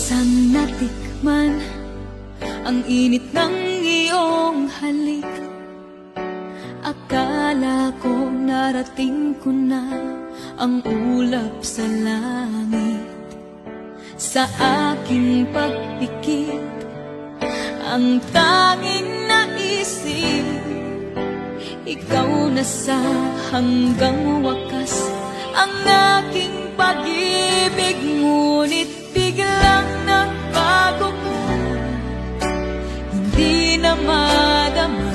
Minsan natikman ang init ng iyong halik. Akala ko narating ko na ang ulap sa langit. Sa aking pagpikit, ang tanging naisip, ikaw na sa hanggang wakas ang aking pag-ibig. Ngunit biglang nagbago ko, hindi na madama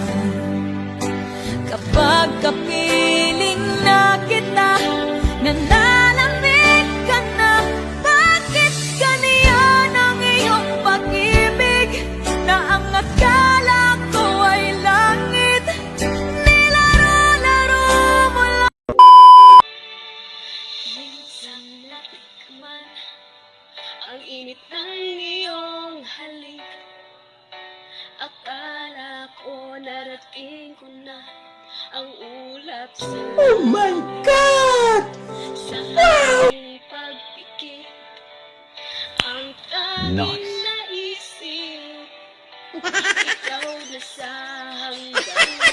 kapag kapiling na kita, nanalamig ka na. Bakit ganyan ang iyong pag-ibig, na ang akala ko ay langit, nilaro-laro mo lang. Minsan natikman ang init ng iyong halik. Akala ko narating ko na ang ulap sa langit. Oh my God! Sa aking pagpikit, ang tanging naisip, ikaw na sa hanggang